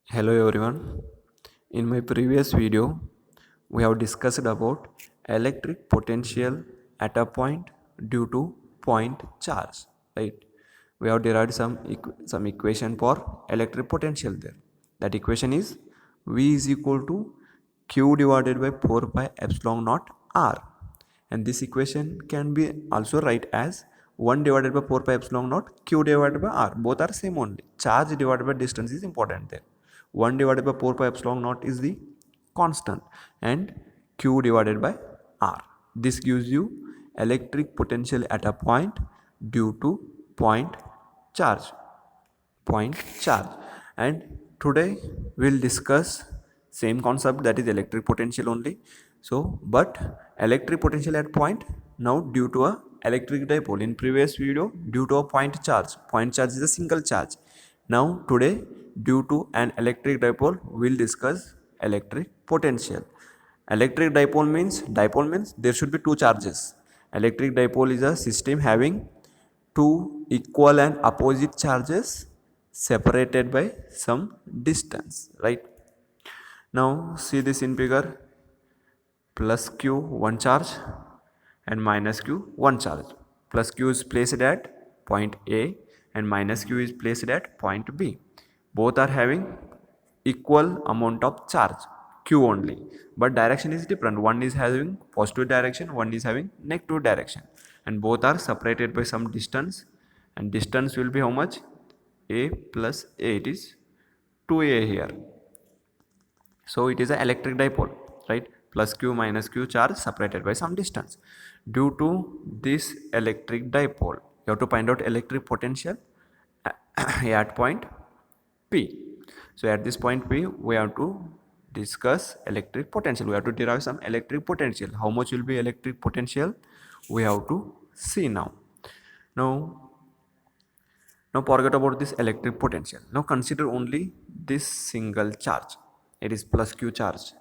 Hello everyone. In my previous video, we have discussed about electric potential at a point due to point charge, right? We have derived some equation for electric potential there. That equation is V is equal to Q divided by 4 pi epsilon naught R, and this equation can be also write as 1 divided by 4 pi epsilon naught Q divided by R. Both are same only. Charge divided by distance is important there. 1 divided by 4 pi epsilon naught is the constant and Q divided by R. This gives you electric potential at a point due to point charge. And today we'll discuss same concept, that is electric potential only. But electric potential at point now due to a electric dipole. In previous video, due to a point charge is a single charge. Now today, due to an electric dipole, we'll discuss electric potential. Dipole means there should be two charges. Electric dipole is a system having two equal and opposite charges separated by some distance, right? Now see this in figure. Plus q one charge and minus q one charge. Plus q is placed at point A and minus q is placed at point B. Both are having equal amount of charge, q only, but direction is different. One is having positive direction, one is having negative direction, and both are separated by some distance, and distance will be how much? A plus A. It is 2a here. So it is an electric dipole, right? Plus q minus q charge separated by some distance. Due to this electric dipole, you have to find out electric potential at point P. So at this point P, we have to discuss electric potential. We have to derive some electric potential. How much will be electric potential? We have to see now. Now forget about this electric potential. Now consider only this single charge. It is plus q charge.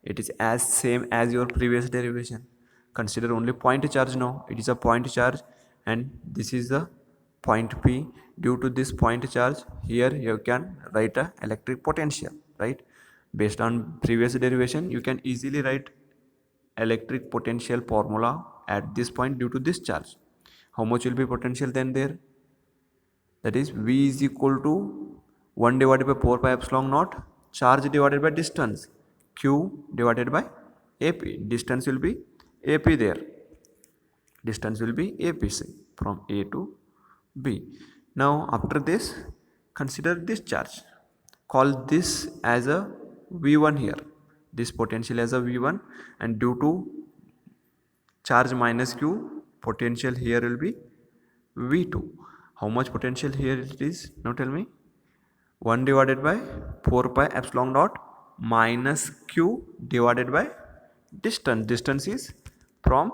It is as same as your previous derivation. Consider only point charge now. It is a point charge and this is the point P. Due to this point charge, here you can write a electric potential, right? Based on previous derivation, you can easily write electric potential formula at this point due to this charge. How much will be potential then there? That is V is equal to 1 divided by 4 pi epsilon naught charge divided by distance, Q divided by AP. Distance will be AP there. Distance will be APC from A to B. Now after this, consider this charge. Call this as a V1 here. This potential as a V1, and due to charge minus Q, potential here will be V2. How much potential here it is? Now tell me. 1 divided by 4 pi epsilon naught minus Q divided by distance. Distance is from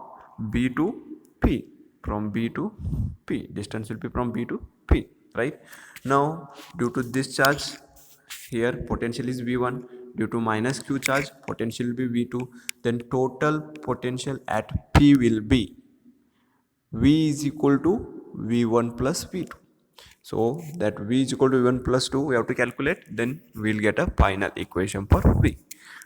B to P. From B to P. Distance will be from B to P, right? Now due to this charge, here potential is V1. Due to minus Q charge, potential will be V2. Then total potential at P will be V is equal to V1 plus V2. So that V is equal to V1 plus 2 we have to calculate, then we'll get a final equation for V.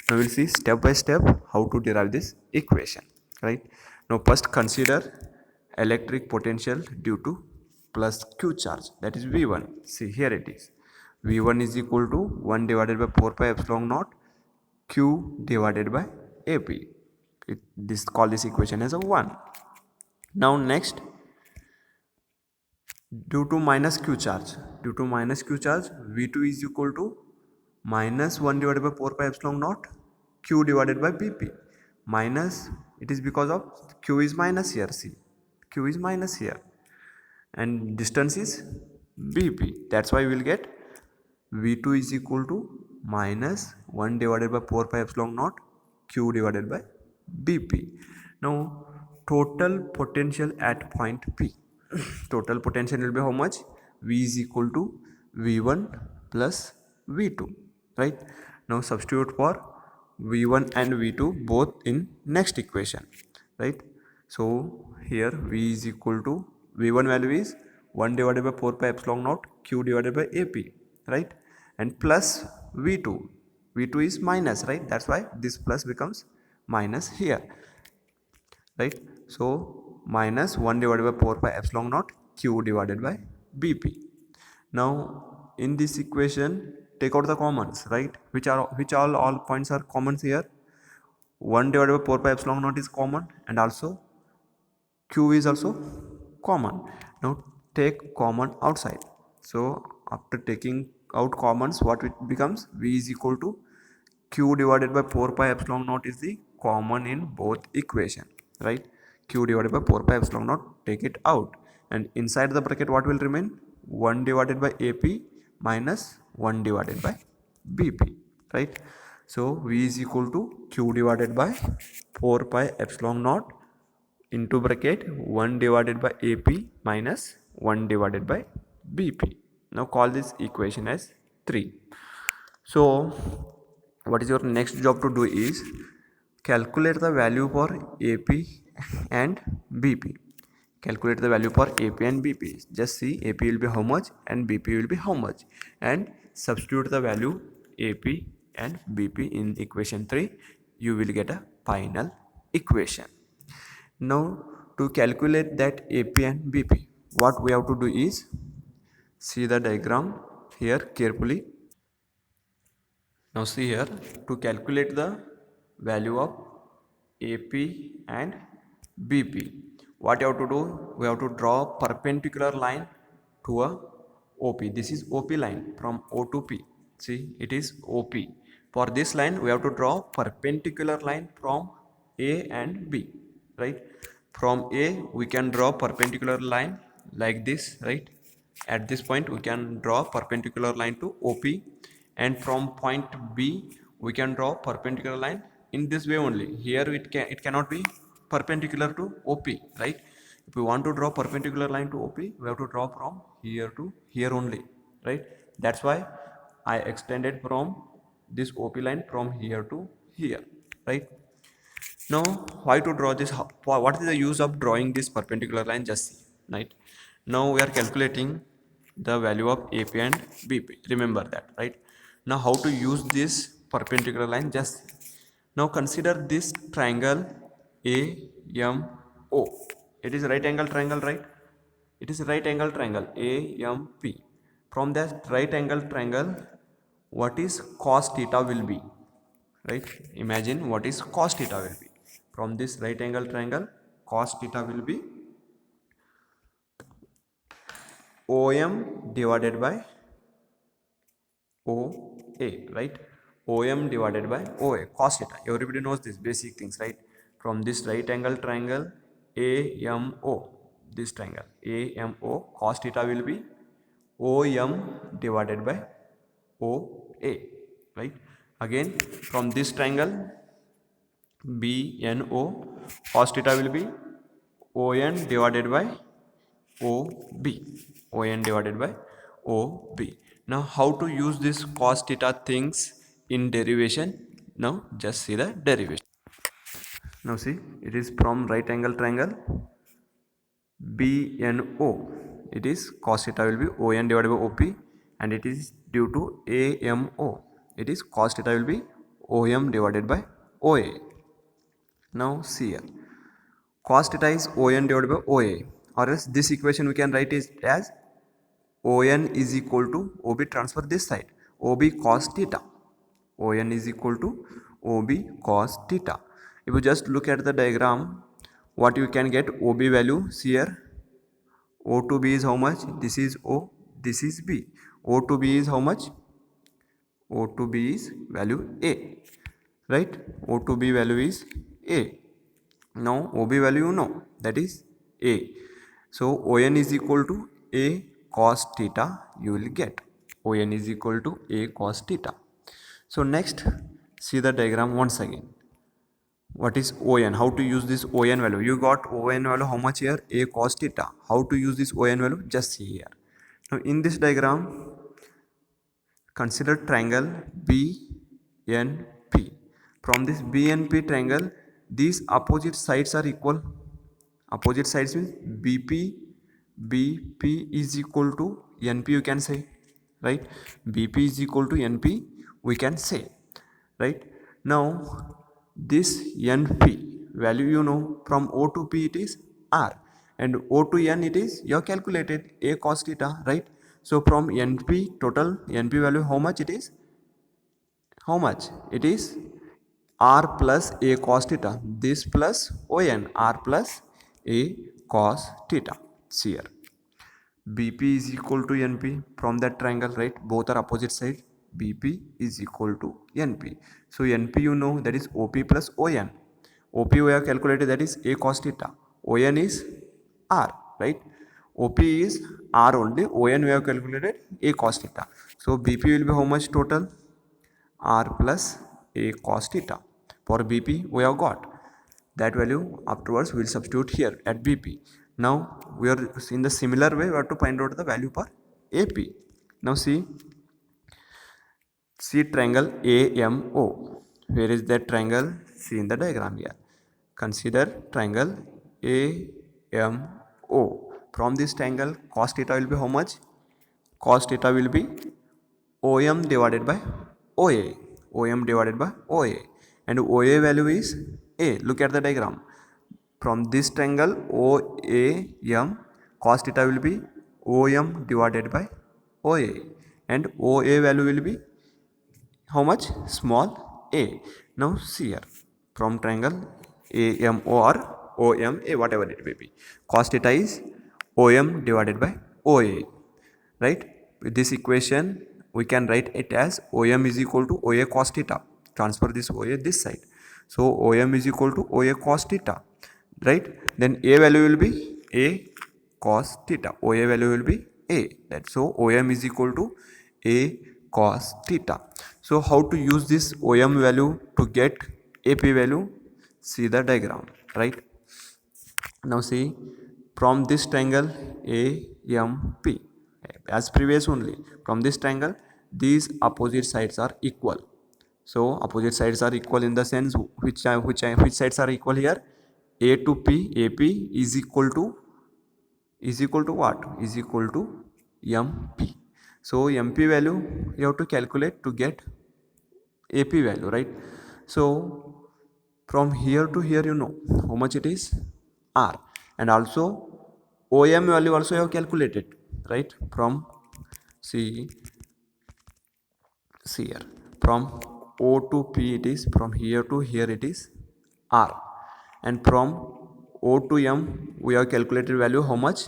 Now we'll see step by step how to derive this equation, right? Now first consider electric potential due to plus Q charge, that is V1. See here it is. V1 is equal to 1 divided by 4 pi epsilon naught Q divided by AP. Call this equation as a 1. Now next, due to minus q charge, V2 is equal to minus 1 divided by 4 pi epsilon naught Q divided by BP. Minus, it is because of Q is minus here. See, Q is minus here and distance is BP. That's why we will get V2 is equal to minus 1 divided by 4 pi epsilon naught Q divided by BP. Now total potential at point P. Total potential will be how much? V is equal to V1 plus V2, right? Now substitute for V1 and V2 both in next equation, right? So here V is equal to, V1 value is 1 divided by 4 pi epsilon naught Q divided by AP, right? and plus V2. V2 is minus, right? That's why this plus becomes minus here, right? So minus 1 divided by 4 pi epsilon naught Q divided by Bp. Now in this equation take out the commons, right? Which all points are commons here. 1 divided by 4 pi epsilon naught is common, and also Q is also common. Now take common outside. So after taking out commons, what it becomes? V is equal to Q divided by 4 pi epsilon naught is the common in both equation, right? Q divided by 4 pi epsilon naught, take it out, and inside the bracket what will remain? 1 divided by AP minus 1 divided by BP, right? So V is equal to Q divided by 4 pi epsilon naught into bracket 1 divided by AP minus 1 divided by BP. Now call this equation as 3. So what is your next job to do is calculate the value for AP and BP. Calculate the value for AP and BP. Just see AP will be how much and BP will be how much, and substitute the value AP and BP in equation 3. You will get a final equation. Now to calculate that AP and BP, what we have to do is see the diagram here carefully. Now see here, to calculate the value of AP and BP, what you have to do? We have to draw perpendicular line to a OP. This is OP line from O to P. See, it is OP. For this line, we have to draw perpendicular line from A and B, right? From A, we can draw perpendicular line like this, right? At this point, we can draw perpendicular line to OP, and from point B, we can draw perpendicular line in this way only. Here it cannot be perpendicular to OP, right? If we want to draw perpendicular line to OP, we have to draw from here to here only, right? That's why I extended from this OP line from here to here, right? Now why to draw this? What is the use of drawing this perpendicular line? Just see, right? Now we are calculating the value of AP and BP. Remember that, right? Now how to use this perpendicular line? Just see. Now consider this triangle AMO. It is right angle triangle, right? It is right angle triangle AMP. From that right angle triangle, what is cos theta will be, right? Imagine what is cos theta will be. From this right angle triangle, cos theta will be OM divided by OA, right? OM divided by OA, cos theta. Everybody knows this basic things, right? From this right angle triangle AMO, this triangle AMO, cos theta will be OM divided by OA, right? Again, from this triangle BNO, cos theta will be ON divided by OB. ON divided by OB. Now how to use this cos theta things in derivation? Now just see the derivation. Now see, it is from right angle triangle BNO. It is cos theta will be ON divided by OP, and it is due to AMO. It is cos theta will be OM divided by OA. Now see here, cos theta is ON divided by OA, or else this equation we can write it as ON is equal to OB, transfer this side, OB cos theta. ON is equal to OB cos theta. If you just look at the diagram, what you can get? OB value, see here, O to B is how much? This is O, this is B. O to B is how much? O to B is value A, right? O to B value is A. Now OB value you know, that is A. So ON is equal to A cos theta you will get. ON is equal to A cos theta. So next, see the diagram once again. What is ON? How to use this ON value? You got ON value how much here? A cos theta. How to use this ON value? Just see here. Now in this diagram, consider triangle BNP. From this BNP triangle, these opposite sides are equal. Opposite sides means BP is equal to NP, you can say. right? BP is equal to NP, we can say, right? Now this NP value, you know, from O to P it is R, and O to N it is you have calculated A cos theta, right? So from NP total NP value, how much it is? How much it is? R plus A cos theta, this plus ON, R plus A cos theta. See here, BP is equal to NP from that triangle, right? Both are opposite side. BP is equal to NP. So NP, you know, that is OP plus ON. OP we have calculated, that is A cos theta. ON is R, right? OP is R only. ON we have calculated A cos theta. So BP will be how much total? R plus A cos theta. For BP we have got that value. Afterwards we will substitute here at BP. Now we are in the similar way, we have to find out the value for AP. Now see triangle AMO. Where is that triangle? See in the diagram here. Consider triangle AMO. From this triangle cos theta will be how much? Cos theta will be OM divided by OA. OM divided by OA. And OA value is A. Look at the diagram. From this triangle OAM, cos theta will be OM divided by OA. And OA value will be how much? Small a. Now see here, from triangle AMO or OMA, whatever it may be, cos theta is OM divided by OA, right? With this equation we can write it as OM is equal to OA cos theta. Transfer this OA this side. So OM is equal to OA cos theta, right? Then A value will be A cos theta. OA value will be A. That's so OM is equal to A cos theta. So how to use this OM value to get AP value? See the diagram, right? Now see, from this triangle AMP, as previous only, from this triangle these opposite sides are equal. So opposite sides are equal in the sense which sides are equal here? A to P, AP is equal to what? Is equal to MP. So MP value you have to calculate to get AP value, right? So from here to here, you know how much it is? R. And also OM value also you have calculated, right? From see here, from O to P it is, from here to here it is R, and from O to M we have calculated value how much?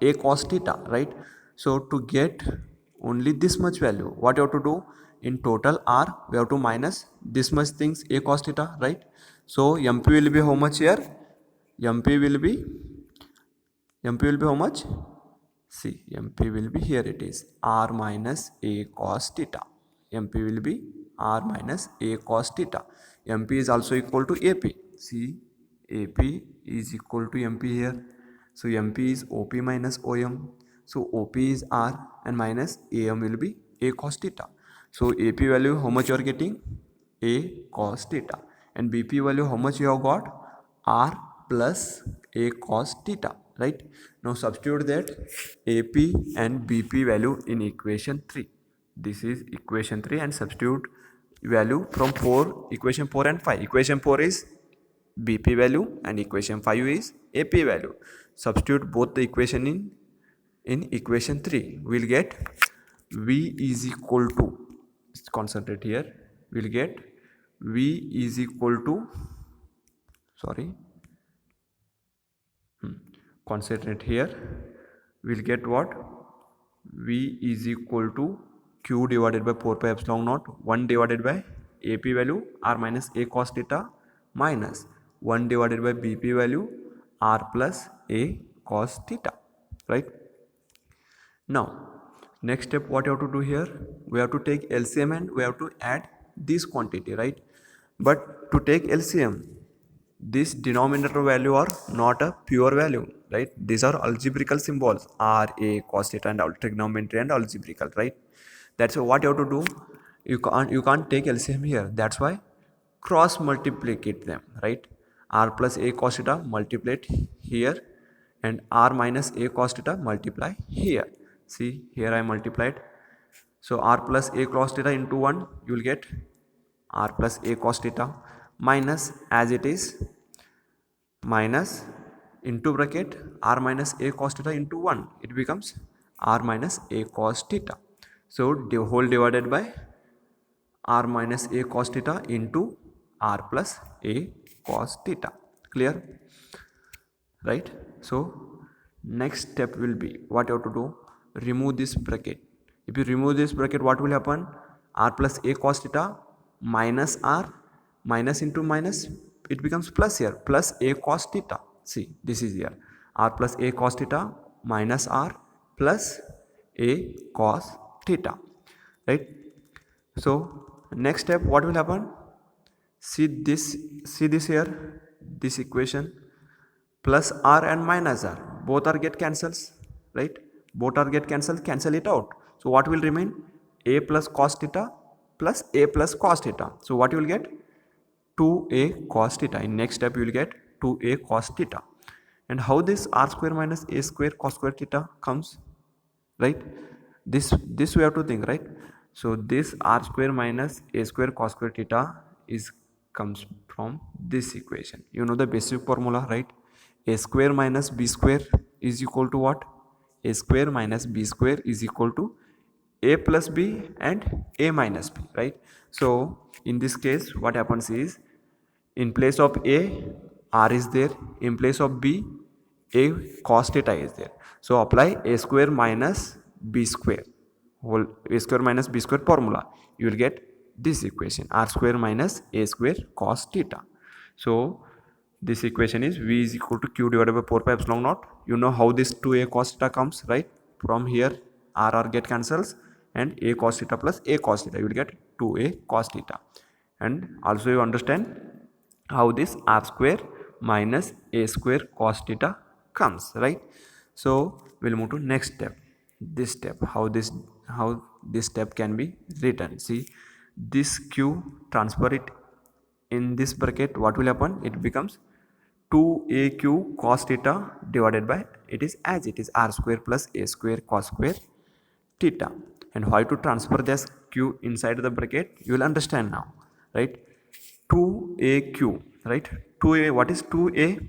A cos theta, right? So to get only this much value, what you have to do? In total R we have to minus this much things, A cos theta, right? So MP will be how much here? MP will be how much? See, MP will be, here it is, R minus A cos theta. MP will be R minus A cos theta. MP is also equal to AP. See, AP is equal to MP here. So MP is OP minus OM. So OP is R and minus AM will be A cos theta. So AP value how much you are getting? A cos theta. And BP value how much you have got? R plus A cos theta, right? Now substitute that AP and BP value in equation 3. This is equation 3 and substitute value from equation 4 and 5. Equation 4 is BP value and equation 5 is AP value. Substitute both the equation in equation 3. We'll get V is equal to, concentrate here, we'll get V is equal to, concentrate here, we'll get what? V is equal to Q divided by 4 pi epsilon naught, 1 divided by AP value R minus A cos theta minus 1 divided by BP value R plus A cos theta, right? Now next step, what you have to do here? We have to take LCM and we have to add this quantity, right? But to take LCM, this denominator value are not a pure value, right? These are algebraical symbols, R, A, cos theta, and trigonometry and algebraical, right? That's what you have to do. You can't take LCM here. That's why cross multiplicate them, right? R plus A cos theta multiply here and R minus A cos theta multiply here. See, here I multiplied. So r plus a cos theta into 1, you will get r plus a cos theta minus, as it is, minus into bracket r minus a cos theta into 1, it becomes r minus a cos theta. So the whole divided by r minus a cos theta into r plus a cos theta. Clear? Right? So next step will be, what you have to do, remove this bracket. If you remove this bracket, what will happen? R plus a cos theta minus r, minus into minus, it becomes plus here, plus a cos theta. See, this is here, r plus a cos theta minus r plus a cos theta, right? So next step, what will happen? See this here, this equation, plus r and minus r, both are get cancels, right? Both are get cancelled, cancel it out. So what will remain? A plus cos theta plus a plus cos theta. So what you will get? 2a cos theta. In next step you will get 2a cos theta. And how this r square minus a square cos square theta comes, right? This we have to think, right? So this r square minus a square cos square theta is comes from this equation. You know the basic formula, right? A square minus b square is equal to what? A square minus b square is equal to a plus b and a minus b, right? So in this case, what happens is, in place of a, r is there. In place of b, a cos theta is there. So apply a square minus b square, whole a square minus b square formula. You will get this equation, r square minus a square cos theta. So this equation is v is equal to q divided by 4 pi epsilon naught. You know how this 2a cos theta comes, right? From here r get cancels, and a cos theta plus a cos theta, you will get 2a cos theta. And also you understand how this r square minus a square cos theta comes, right? So we'll move to next step. This step, how this step can be written. See, this q, transfer it in this bracket, what will happen? It becomes 2aq cos theta divided by, it is as it is, r square plus a square cos square theta. And why to transfer this q inside the bracket, you will understand now, right? 2aq, right? 2a, what is 2a?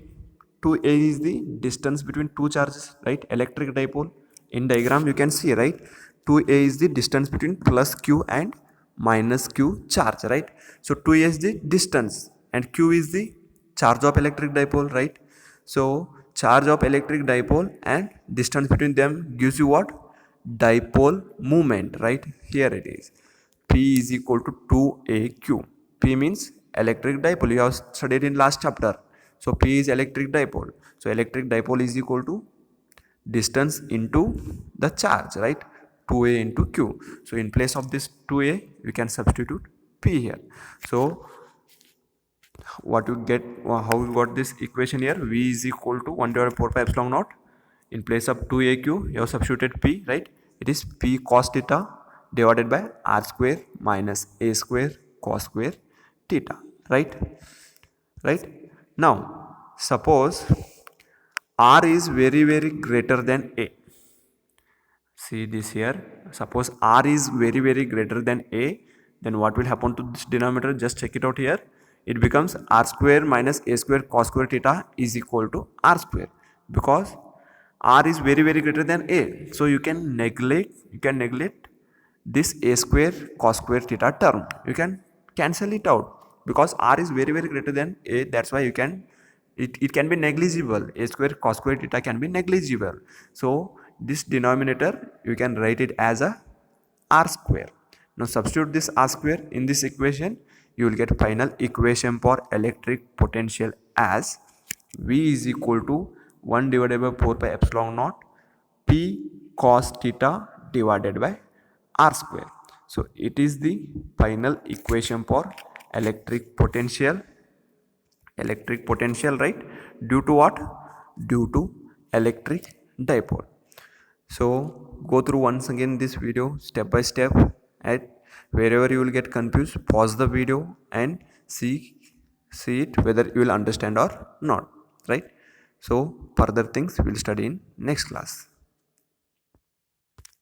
2a is the distance between two charges, right? Electric dipole. In diagram you can see, right? 2a is the distance between plus q and minus q charge, right? So 2a is the distance and q is the charge of electric dipole, right? So charge of electric dipole and distance between them gives you what? Dipole moment, right? Here it is, P is equal to 2aq. P means electric dipole, you have studied in last chapter. So P is electric dipole. So electric dipole is equal to distance into the charge, right? 2a into q. So in place of this 2a, you can substitute P here. So what you get, how you got this equation here? V is equal to 1 divided by 4 pi epsilon naught. In place of 2aq, you have substituted P, right? It is P cos theta divided by r square minus a square cos square theta, right? Right? Now, suppose r is very greater than a. See this here. Suppose r is very greater than a, then what will happen to this denominator? Just check it out here. It becomes r square minus a square cos square theta is equal to r square, because r is very greater than a. So you can neglect this a square cos square theta term. You can cancel it out because r is very greater than a. That's why you can, it can be negligible. A square cos square theta can be negligible. So this denominator you can write it as a r square. Now substitute this r square in this equation. You will get final equation for electric potential as V is equal to 1 divided by 4 pi epsilon naught P cos theta divided by r square. So it is the final equation for electric potential, right? Due to what? Due to electric dipole. So go through once again this video step by step, and wherever you will get confused, pause the video and see it whether you will understand or not, right? So further things we will study in next class.